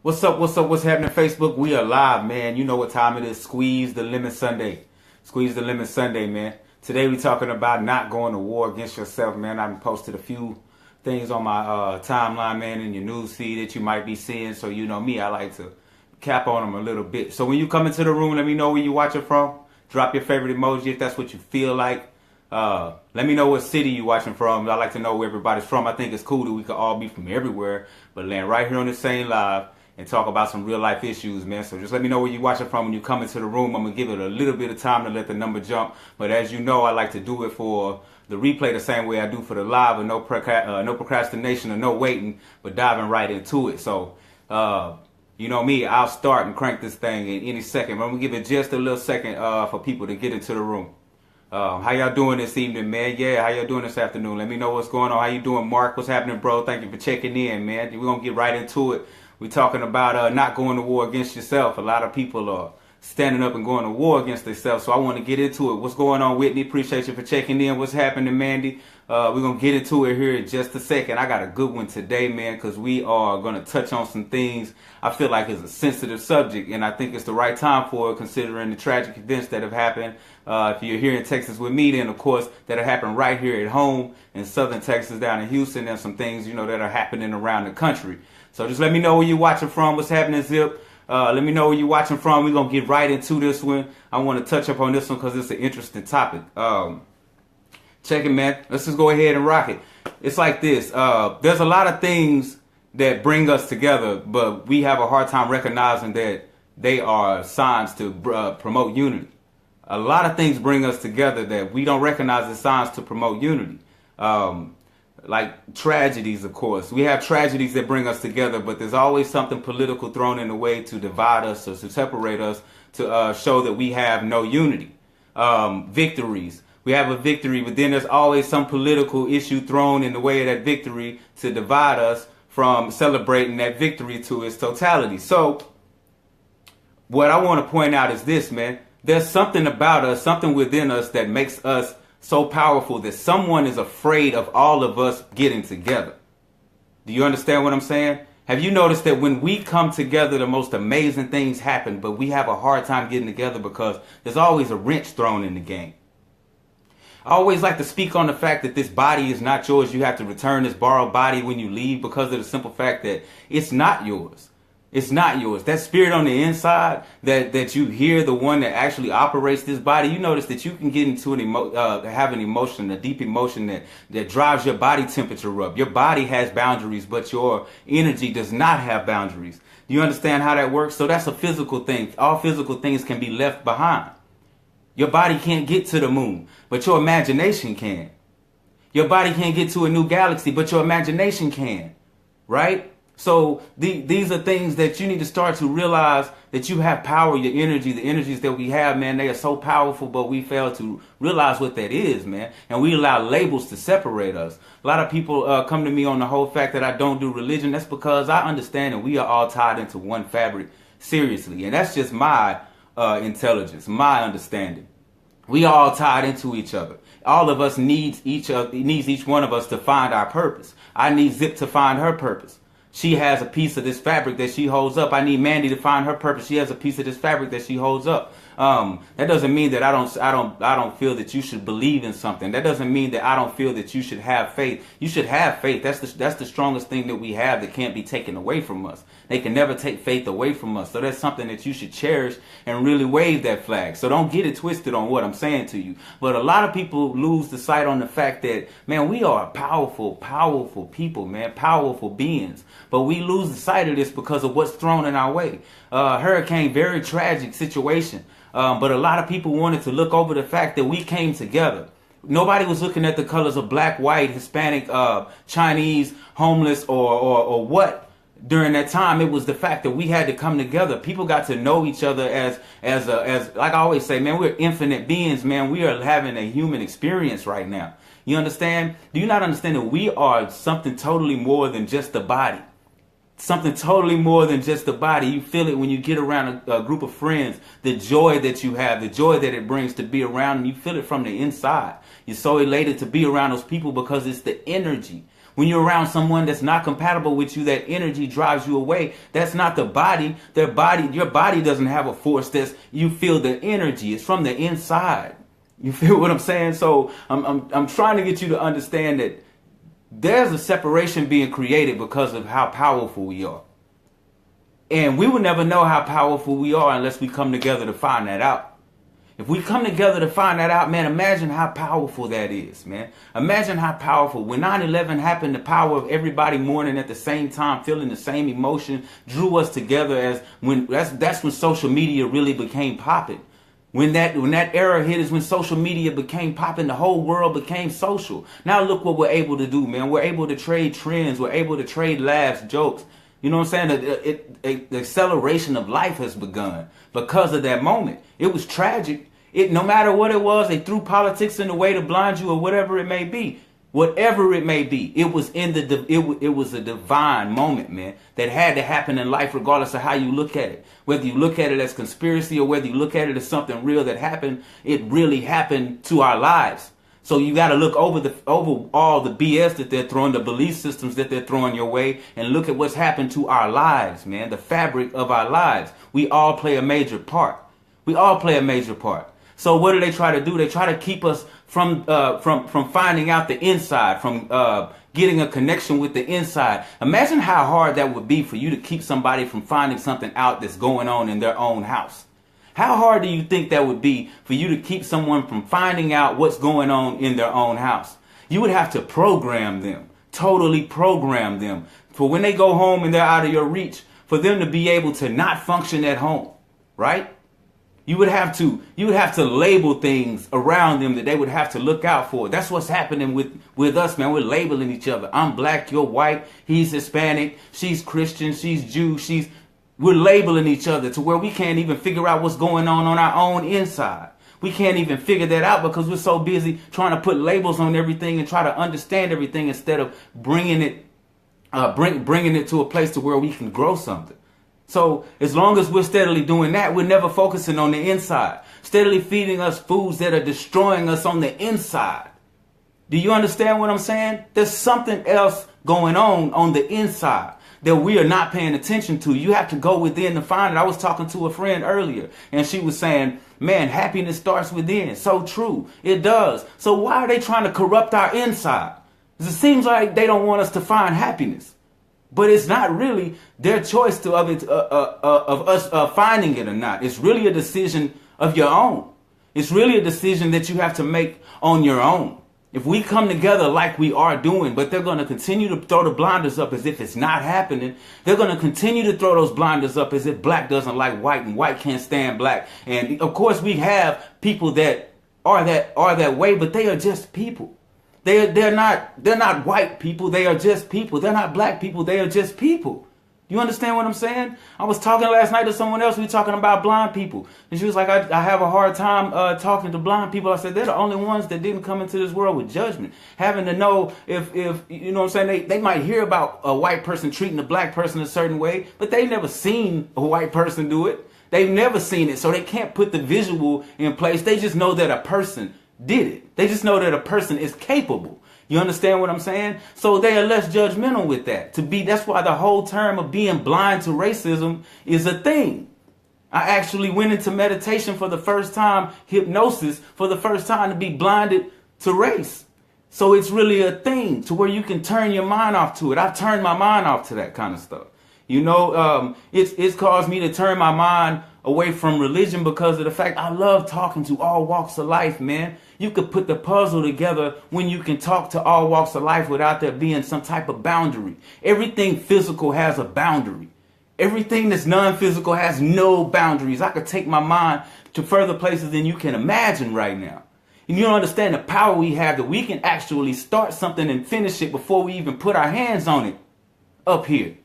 What's up? What's up? What's happening, Facebook? We are live, man. You know what time it is. Squeeze the Lemon Sunday. Squeeze the Lemon Sunday, man. Today we talking about not going to war against yourself, man. I've posted a few things on my timeline, man, in your news feed that you might be seeing. So you know me, I like to cap on them a little bit. So when you come into the room, let me know where you watching from. Drop your favorite emoji if that's what you feel like. Let me know what city you watching from. I like to know where everybody's from. I think it's cool that we could all be from everywhere, but land right here on the same live and talk about some real life issues, man. So just let me know where you watching from when you come into the room. I'm gonna give it a little bit of time to let the number jump, but as you know, I like to do it for the replay the same way I do for the live, and no procrastination or no waiting, but diving right into it. So you know me, I'll start and crank this thing in any second, but I'm gonna give it just a little second for people to get into the room. How y'all doing this evening, man? Yeah, how y'all doing this afternoon? Let me know what's going on. How you doing, Mark? What's happening, bro? Thank you for checking in, man. We're gonna get right into it. We're talking about not going to war against yourself. A lot of people are standing up and going to war against themselves, so I want to get into it. What's going on, Whitney? Appreciate you for checking in. What's happening, Mandy? We're going to get into it here in just a second. I got a good one today, man, because we are going to touch on some things I feel like is a sensitive subject, and I think it's the right time for it considering the tragic events that have happened. If you're here in Texas with me, then, of course, that have happened right here at home in southern Texas down in Houston, and some things, you know, that are happening around the country. So just let me know where you're watching from. What's happening, Zip? Let me know where you're watching from. We're going to get right into this one. I want to touch up on this one because it's an interesting topic. Check it, man. Let's just go ahead and rock it. It's like this. There's a lot of things that bring us together, but we have a hard time recognizing that they are signs to promote unity. A lot of things bring us together that we don't recognize as signs to promote unity. Like tragedies, of course. We have tragedies that bring us together, but there's always something political thrown in the way to divide us or to separate us, to show that we have no unity. Victories. We have a victory, but then there's always some political issue thrown in the way of that victory to divide us from celebrating that victory to its totality. So what I want to point out is this, man. There's something about us, something within us that makes us so powerful that someone is afraid of all of us getting together. Do you understand what I'm saying? Have you noticed that when we come together, the most amazing things happen, but we have a hard time getting together because there's always a wrench thrown in the game? I always like to speak on the fact that this body is not yours. You have to return this borrowed body when you leave because of the simple fact that it's not yours. It's not yours. That spirit on the inside that you hear, the one that actually operates this body, you notice that you can get into have an emotion, a deep emotion that drives your body temperature up. Your body has boundaries, but your energy does not have boundaries. Do you understand how that works? So that's a physical thing. All physical things can be left behind. Your body can't get to the moon, but your imagination can. Your body can't get to a new galaxy, but your imagination can, right? So these are things that you need to start to realize that you have power, your energy, the energies that we have, man, they are so powerful, but we fail to realize what that is, man. And we allow labels to separate us. A lot of people come to me on the whole fact that I don't do religion. That's because I understand that we are all tied into one fabric, seriously. And that's just my intelligence, my understanding. We are all tied into each other. All of us needs each one of us to find our purpose. I need Zip to find her purpose. She has a piece of this fabric that she holds up. I need Mandy to find her purpose. She has a piece of this fabric that she holds up. That doesn't mean that I don't feel that you should believe in something. That doesn't mean that I don't feel that you should have faith. You should have faith. That's the strongest thing that we have that can't be taken away from us. They can never take faith away from us. So that's something that you should cherish and really wave that flag. So don't get it twisted on what I'm saying to you. But a lot of people lose the sight on the fact that, man, we are powerful, powerful people, man, powerful beings. But we lose the sight of this because of what's thrown in our way. Hurricane, very tragic situation. But a lot of people wanted to look over the fact that we came together. Nobody was looking at the colors of black, white, Hispanic, Chinese, homeless, or what. During that time, it was the fact that we had to come together. People got to know each other as like I always say, man, we're infinite beings, man. We are having a human experience right now. You understand? Do you not understand that we are something totally more than just the body? Something totally more than just the body. You feel it when you get around a group of friends, the joy that you have, the joy that it brings to be around them. You feel it from the inside. You're so elated to be around those people because it's the energy. When you're around someone that's not compatible with you, that energy drives you away. That's not the body. Your body doesn't have a force. You feel the energy. It's from the inside. You feel what I'm saying? So I'm trying to get you to understand that there's a separation being created because of how powerful we are. And we will never know how powerful we are unless we come together to find that out. If we come together to find that out, man, imagine how powerful that is, man. Imagine how powerful. When 9/11 happened, the power of everybody mourning at the same time, feeling the same emotion, drew us together. That's when social media really became popping. When that era hit is when social media became popping. The whole world became social. Now look what we're able to do, man. We're able to trade trends. We're able to trade laughs, jokes. You know what I'm saying? The acceleration of life has begun because of that moment. It was tragic. No matter what it was, they threw politics in the way to blind you or whatever it may be. Whatever it may be, it was it was a divine moment, man, that had to happen in life regardless of how you look at it. Whether you look at it as conspiracy or whether you look at it as something real that happened, it really happened to our lives. So you got to look over all the BS that they're throwing, the belief systems that they're throwing your way, and look at what's happened to our lives, man, the fabric of our lives. We all play a major part. We all play a major part. So what do they try to do? They try to keep us from finding out the inside, from getting a connection with the inside. Imagine how hard that would be for you to keep somebody from finding something out that's going on in their own house. How hard do you think that would be for you to keep someone from finding out what's going on in their own house? You would have to program them, totally program them, for when they go home and they're out of your reach, for them to be able to not function at home, right? You would have to label things around them that they would have to look out for. That's what's happening with us, man. We're labeling each other. I'm black, you're white, he's Hispanic, she's Christian, she's Jew, we're labeling each other to where we can't even figure out what's going on our own inside. We can't even figure that out because we're so busy trying to put labels on everything and try to understand everything instead of bringing it to a place to where we can grow something. So as long as we're steadily doing that, we're never focusing on the inside, steadily feeding us foods that are destroying us on the inside. Do you understand what I'm saying? There's something else going on the inside that we are not paying attention to. You have to go within to find it. I was talking to a friend earlier and she was saying, man, happiness starts within. So true. It does. So why are they trying to corrupt our inside? Because it seems like they don't want us to find happiness. But it's not really their choice of us finding it or not. It's really a decision of your own. It's really a decision that you have to make on your own. If we come together like we are doing, but they're going to continue to throw the blinders up as if it's not happening. They're going to continue to throw those blinders up as if black doesn't like white and white can't stand black. And of course we have people that are that way, but they are just people. They're not white people. They are just people. They're not black people. They are just people. You understand what I'm saying? I was talking last night to someone else. We were talking about blind people. And she was like, I have a hard time talking to blind people. I said, they're the only ones that didn't come into this world with judgment. Having to know if you know what I'm saying, they might hear about a white person treating a black person a certain way, but they've never seen a white person do it. They've never seen it. So they can't put the visual in place. They just know that a person did it. They just know that a person is capable. You understand what I'm saying? So they are less judgmental with that. That's why the whole term of being blind to racism is a thing. I actually went into meditation for the first time, hypnosis for the first time, to be blinded to race. So it's really a thing to where you can turn your mind off to it. I've turned my mind off to that kind of stuff. You know, it's caused me to turn my mind away from religion because of the fact I love talking to all walks of life, man. You could put the puzzle together when you can talk to all walks of life without there being some type of boundary. Everything physical has a boundary. Everything that's non-physical has no boundaries. I could take my mind to further places than you can imagine right now. And you don't understand the power we have that we can actually start something and finish it before we even put our hands on it up here.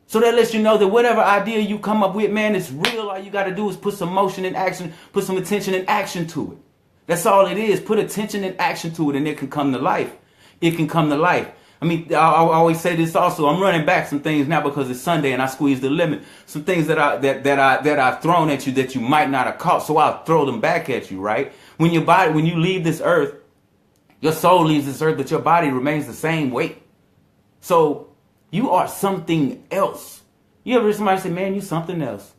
So that lets you know that whatever idea you come up with, man, it's real. All you got to do is put some motion in action, put some attention and action to it. That's all it is. Put attention and action to it and it can come to life. It can come to life. I mean, I always say this also. I'm running back some things now because it's Sunday and I squeezed the limit. Some things that I've thrown at you that you might not have caught. So I'll throw them back at you, right? When you leave this earth, your soul leaves this earth, but your body remains the same weight. So you are something else. You ever hear somebody say, man, you something else?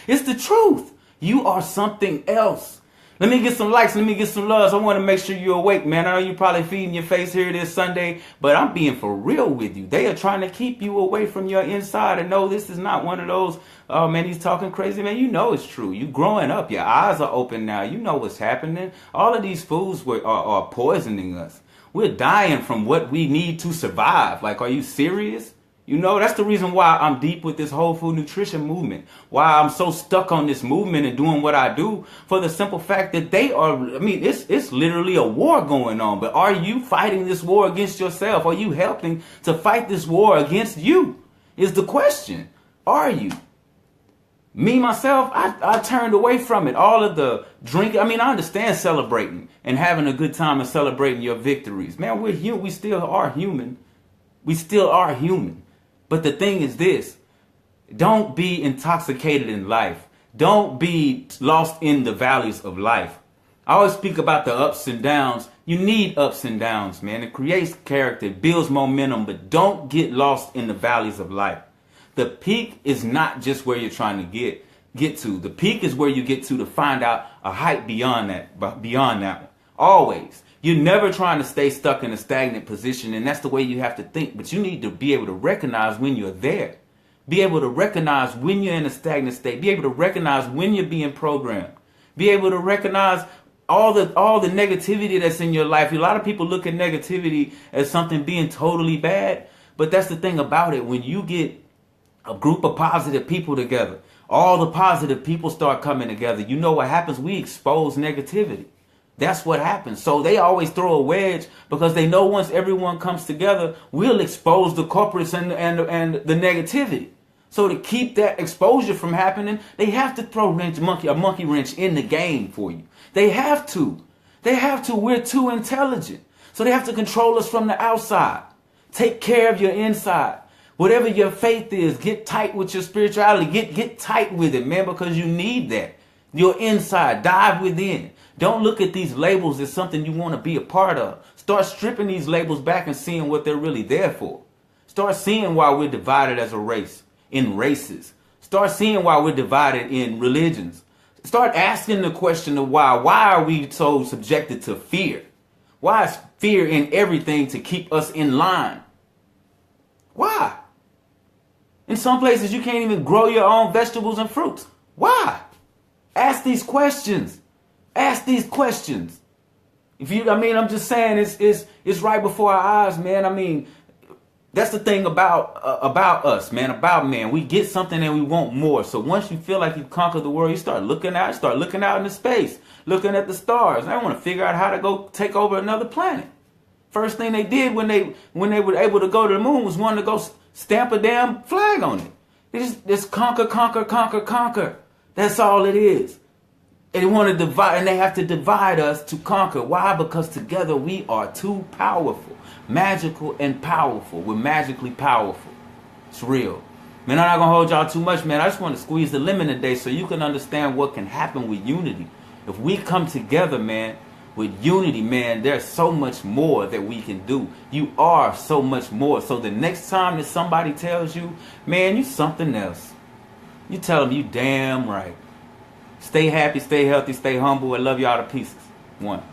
It's the truth. You are something else. Let me get some likes. Let me get some loves. I want to make sure you're awake, man. I know you're probably feeding your face here this Sunday, but I'm being for real with you. They are trying to keep you away from your inside. And no, this is not one of those, oh, man, he's talking crazy. Man, you know it's true. You growing up. Your eyes are open now. You know what's happening. All of these foods are poisoning us. We're dying from what we need to survive. Like, are you serious? You know, that's the reason why I'm deep with this whole food nutrition movement. Why I'm so stuck on this movement and doing what I do, for the simple fact that they are, I mean, it's literally a war going on. But are you fighting this war against yourself? Are you helping to fight this war against you? Is the question. Are you? Me, myself, I turned away from it. All of the drinking. I mean, I understand celebrating and having a good time and celebrating your victories. Man, we're human. We still are human. We still are human. But the thing is this, don't be intoxicated in life. Don't be lost in the valleys of life. I always speak about the ups and downs. You need ups and downs, man. It creates character, it builds momentum, but don't get lost in the valleys of life. The peak is not just where you're trying to get to. The peak is where you get to find out a height beyond that one. Always. You're never trying to stay stuck in a stagnant position, and that's the way you have to think. But you need to be able to recognize when you're there. Be able to recognize when you're in a stagnant state. Be able to recognize when you're being programmed. Be able to recognize all the negativity that's in your life. A lot of people look at negativity as something being totally bad, but that's the thing about it. When you get a group of positive people together, all the positive people start coming together. You know what happens? We expose negativity. That's what happens. So they always throw a wedge because they know once everyone comes together, we'll expose the culprits and the negativity. So to keep that exposure from happening, they have to throw a monkey wrench in the game for you. They have to. They have to. We're too intelligent. So they have to control us from the outside. Take care of your inside. Whatever your faith is, get tight with your spirituality. Get tight with it, man, because you need that. Your inside, dive within. Don't look at these labels as something you want to be a part of. Start stripping these labels back and seeing what they're really there for. Start seeing why we're divided as a race, in races. Start seeing why we're divided in religions. Start asking the question of why. Why are we so subjected to fear? Why is fear in everything to keep us in line? Why? In some places you can't even grow your own vegetables and fruits. Why? Ask these questions. Ask these questions. I'm just saying it's right before our eyes, man. I mean, that's the thing about us, man, about man. We get something and we want more. So once you feel like you've conquered the world, you start looking out into space, looking at the stars. I want to figure out how to go take over another planet. First thing they did when they were able to go to the moon was wanting to go stamp a damn flag on it. They just conquer. That's all it is. And they want to divide, and they have to divide us to conquer. Why? Because together we are too powerful. Magical and powerful. We're magically powerful. It's real. Man, I'm not going to hold y'all too much, man. I just want to squeeze the lemon today so you can understand what can happen with unity. If we come together, man, with unity, man, there's so much more that we can do. You are so much more. So the next time that somebody tells you, man, you something else, you tell them you damn right. Stay happy, stay healthy, stay humble. I love y'all to pieces. One.